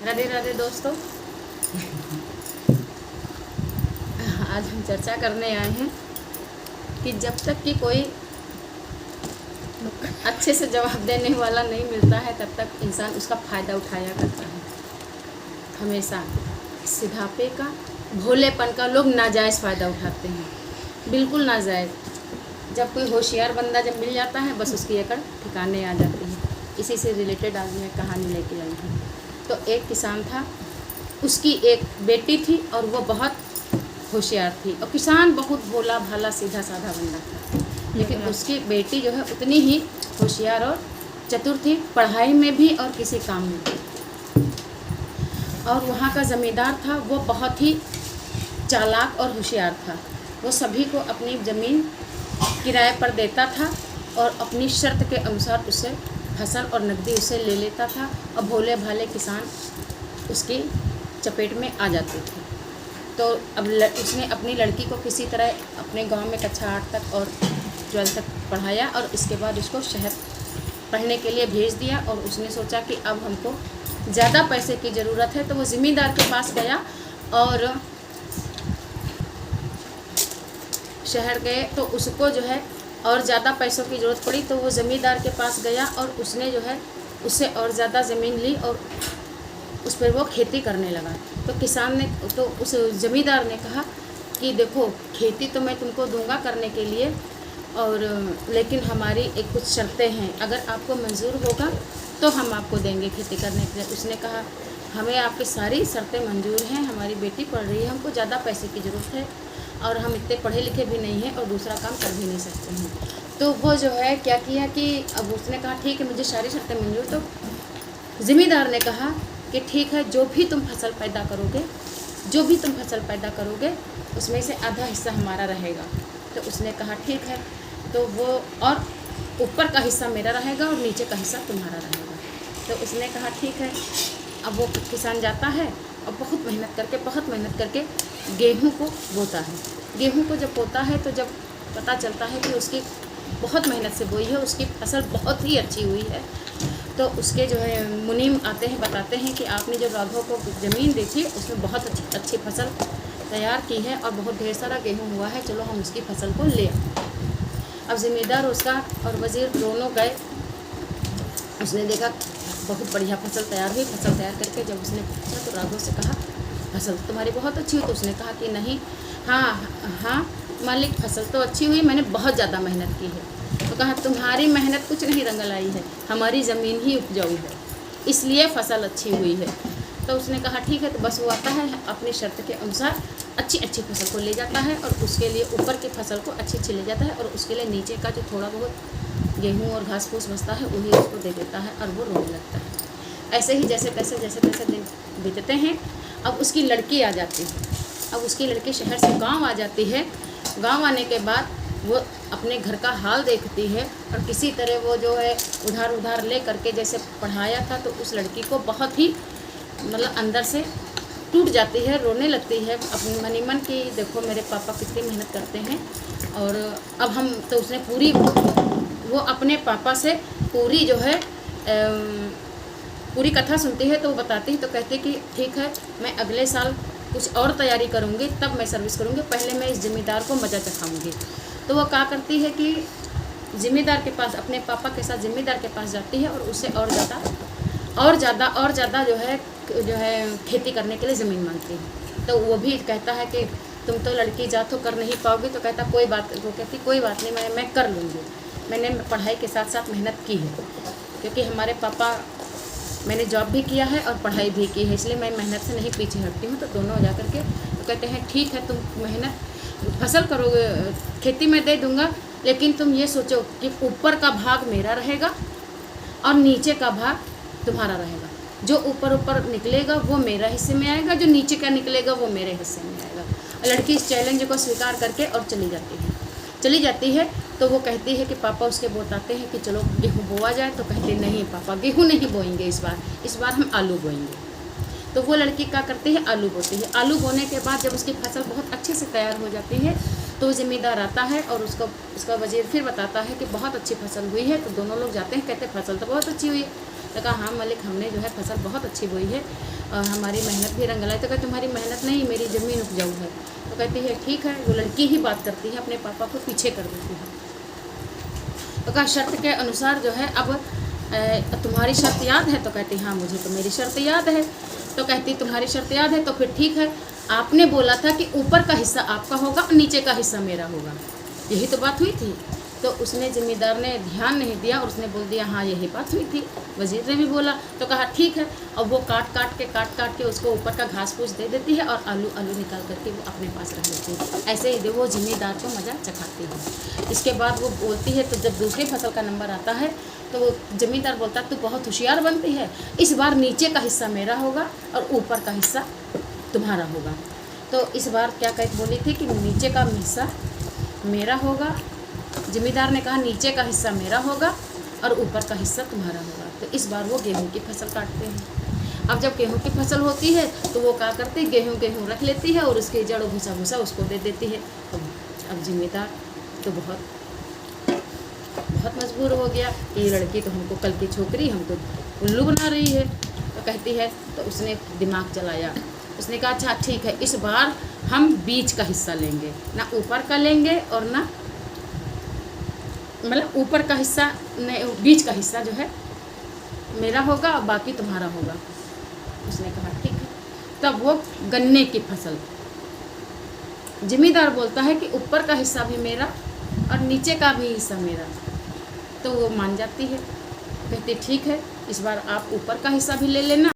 राधे राधे दोस्तों। आज हम चर्चा करने आए हैं कि जब तक कि कोई अच्छे से जवाब देने वाला नहीं मिलता है तब तक इंसान उसका फ़ायदा उठाया करता है। हमेशा सीधापे का, भोलेपन का लोग नाजायज़ फ़ायदा उठाते हैं, बिल्कुल नाजायज़। जब कोई होशियार बंदा जब मिल जाता है बस उसकी एकड़ ठिकाने आ जाती है। इसी से रिलेटेड आज मैं कहानी लेके आई हूँ। तो एक किसान था, उसकी एक बेटी थी और वो बहुत होशियार थी और किसान बहुत भोला भाला सीधा साधा बंदा था। लेकिन उसकी बेटी जो है उतनी ही होशियार और चतुर थी, पढ़ाई में भी और किसी काम में भी। और वहाँ का ज़मींदार था, वो बहुत ही चालाक और होशियार था। वो सभी को अपनी ज़मीन किराए पर देता था और अपनी शर्त के अनुसार उससे फसल और नकदी उससे ले लेता था और भोले भाले किसान उसकी चपेट में आ जाते थे। तो अब उसने अपनी लड़की को किसी तरह अपने गांव में कक्षा 8 तक और 12 तक पढ़ाया और इसके बाद उसको शहर पढ़ने के लिए भेज दिया। और उसने सोचा कि अब हमको ज़्यादा पैसे की ज़रूरत है, तो वो ज़मींदार के पास गया और शहर गए। तो उसको जो है और ज़्यादा पैसों की ज़रूरत पड़ी, तो वो ज़मींदार के पास गया और उसने जो है उससे और ज़्यादा ज़मीन ली और उस पर वो खेती करने लगा। तो किसान ने, तो उस ज़मींदार ने कहा कि देखो, खेती तो मैं तुमको दूंगा करने के लिए, और लेकिन हमारी एक कुछ शर्तें हैं, अगर आपको मंजूर होगा तो हम आपको देंगे खेती करने के लिए। उसने कहा, हमें आपकी सारी शर्तें मंजूर हैं, हमारी बेटी पढ़ रही है, हमको ज़्यादा पैसे की ज़रूरत है और हम इतने पढ़े लिखे भी नहीं हैं और दूसरा काम कर भी नहीं सकते हैं। तो वो जो है क्या किया कि अब उसने कहा ठीक है, मुझे सारी शर्तें मंजूर। तो ज़मींदार ने कहा कि ठीक है, जो भी तुम फसल पैदा करोगे उसमें से आधा हिस्सा हमारा रहेगा। तो उसने कहा ठीक है, तो वो और ऊपर का हिस्सा मेरा रहेगा और नीचे का हिस्सा तुम्हारा रहेगा। तो उसने कहा ठीक है। अब वो किसान जाता है और बहुत मेहनत करके गेहूं को बोता है। गेहूं को जब बोता है तो जब पता चलता है कि उसकी बहुत मेहनत से बोई है, उसकी फसल बहुत ही अच्छी हुई है, तो उसके जो है मुनीम आते हैं, बताते हैं कि आपने जो राघव को ज़मीन दी थी उसमें बहुत अच्छी फसल तैयार की है और बहुत ढेर सारा गेहूं हुआ है, चलो हम उसकी फसल को ले आए। अब ज़मींदार उसका और वज़ीर दोनों गए। उसने देखा बहुत बढ़िया फसल तैयार हुई। फसल तैयार करके जब उसने पूछा तो राघव से कहा, फसल तुम्हारी बहुत अच्छी हुई। तो उसने कहा कि नहीं, हाँ मालिक, फसल तो अच्छी हुई, मैंने बहुत ज़्यादा मेहनत की है। तो कहा, तुम्हारी मेहनत कुछ नहीं रंग लाई है, हमारी ज़मीन ही उपजाऊ है, इसलिए फसल अच्छी हुई है। तो उसने कहा ठीक है। तो बस वो आता है अपनी शर्त के अनुसार अच्छी फसल को ले जाता है और उसके लिए ऊपर की फसल को अच्छी ले जाता है और उसके लिए नीचे का जो थोड़ा बहुत गेहूँ और घास फूस बचता है वही उसको दे देता है और वो रोने लगता है। ऐसे ही जैसे तैसे दिन बीतते हैं। अब उसकी लड़की आ जाती है। अब उसकी लड़की शहर से गांव आ जाती है। गांव आने के बाद वो अपने घर का हाल देखती है और किसी तरह वो जो है उधार ले करके जैसे पढ़ाया था, तो उस लड़की को बहुत ही मतलब अंदर से टूट जाती है, रोने लगती है अपनी मनी मन की, देखो मेरे पापा कितनी मेहनत करते हैं। और अब हम तो उसने वो अपने पापा से पूरी जो है पूरी कथा सुनती है। तो वो बताती है, तो कहती कि ठीक है, मैं अगले साल कुछ और तैयारी करूँगी, तब मैं सर्विस करूँगी, पहले मैं इस ज़मींदार को मज़ा चखाऊँगी। तो वो क्या करती है कि ज़मींदार के पास, अपने पापा के साथ ज़मींदार के पास जाती है और उससे और ज़्यादा जो है खेती करने के लिए ज़मीन मांगती है। तो वो भी कहता है कि तुम तो लड़की जा तो कर नहीं पाओगी। तो कहता वो कहती कोई बात नहीं, मैं कर लूँगी, मैंने पढ़ाई के साथ साथ मेहनत की है, क्योंकि हमारे पापा, मैंने जॉब भी किया है और पढ़ाई भी की है, इसलिए मैं मेहनत से नहीं पीछे हटती हूँ। तो दोनों जा कर के तो कहते हैं ठीक है, तुम मेहनत फसल करोगे, खेती में दे दूँगा, लेकिन तुम ये सोचो कि ऊपर का भाग मेरा रहेगा और नीचे का भाग तुम्हारा रहेगा। जो ऊपर निकलेगा वो मेरा हिस्से में आएगा, जो नीचे का निकलेगा वो मेरे हिस्से में आएगा। लड़की इस चैलेंज को स्वीकार करके और चली जाती है। तो वो कहती है कि पापा उसके बताते हैं कि चलो गेहूँ बोआ जाए। तो कहते नहीं पापा, गेहूँ नहीं बोएंगे, इस बार हम आलू बोएंगे। तो वो लड़की क्या करती है, आलू बोती है। आलू बोने के बाद जब उसकी फसल बहुत अच्छे से तैयार हो जाती है तो ज़मींदार आता है और उसका वज़ीर फिर बताता है कि बहुत अच्छी फसल हुई है। तो दोनों लोग जाते हैं, कहते फसल तो बहुत अच्छी हुई है। तो कहा हाँ मालिक, हमने जो है फसल बहुत अच्छी बोई है और हमारी मेहनत भी रंग लाई। तो कहते तुम्हारी मेहनत नहीं, मेरी ज़मीन उपजाऊ है। तो कहती है ठीक है। वो लड़की ही बात करती है, अपने पापा को पीछे कर देती है। तो कहा शर्त के अनुसार जो है अब तुम्हारी शर्त याद है? तो कहती हाँ मुझे तो मेरी शर्त याद है। तो कहती तुम्हारी शर्त याद है तो फिर ठीक है, आपने बोला था कि ऊपर का हिस्सा आपका होगा और नीचे का हिस्सा मेरा होगा, यही तो बात हुई थी। तो उसने ज़मींदार ने ध्यान नहीं दिया और उसने बोल दिया हाँ यही बात हुई थी। वज़ीर ने भी बोला। तो कहा ठीक है। और वो काट काट के उसको ऊपर का घास फूस दे देती है और आलू निकाल करके वो अपने पास रख लेती है। ऐसे ही वो ज़मींदार को मज़ा चखाती है। इसके बाद वो बोलती है, तो जब दूसरी फसल का नंबर आता है तो वो ज़मींदार बोलता है तू बहुत होशियार बनती है, इस बार नीचे का हिस्सा मेरा होगा और ऊपर का हिस्सा तुम्हारा होगा। तो इस बार क्या बोली थी कि नीचे का हिस्सा मेरा होगा। ज़मींदार ने कहा नीचे का हिस्सा मेरा होगा और ऊपर का हिस्सा तुम्हारा होगा। तो इस बार वो गेहूं की फसल काटते हैं। अब जब गेहूं की फसल होती है तो वो क्या करती है, गेहूं रख लेती है और उसके जड़ भूसा उसको दे देती है। तो अब ज़मींदार तो बहुत मजबूर हो गया कि ये लड़की तो हमको कल की छोकरी हमको उल्लू बना रही है। तो कहती है, तो उसने दिमाग चलाया। उसने कहा अच्छा ठीक है, इस बार हम बीच का हिस्सा लेंगे, ना ऊपर का लेंगे और ना मतलब ऊपर का हिस्सा नहीं, बीच का हिस्सा जो है मेरा होगा और बाकी तुम्हारा होगा। उसने कहा ठीक है। तब वो गन्ने की फसल, ज़मींदार बोलता है कि ऊपर का हिस्सा भी मेरा और नीचे का भी हिस्सा मेरा। तो वो मान जाती है, कहती ठीक है, इस बार आप ऊपर का हिस्सा भी ले लेना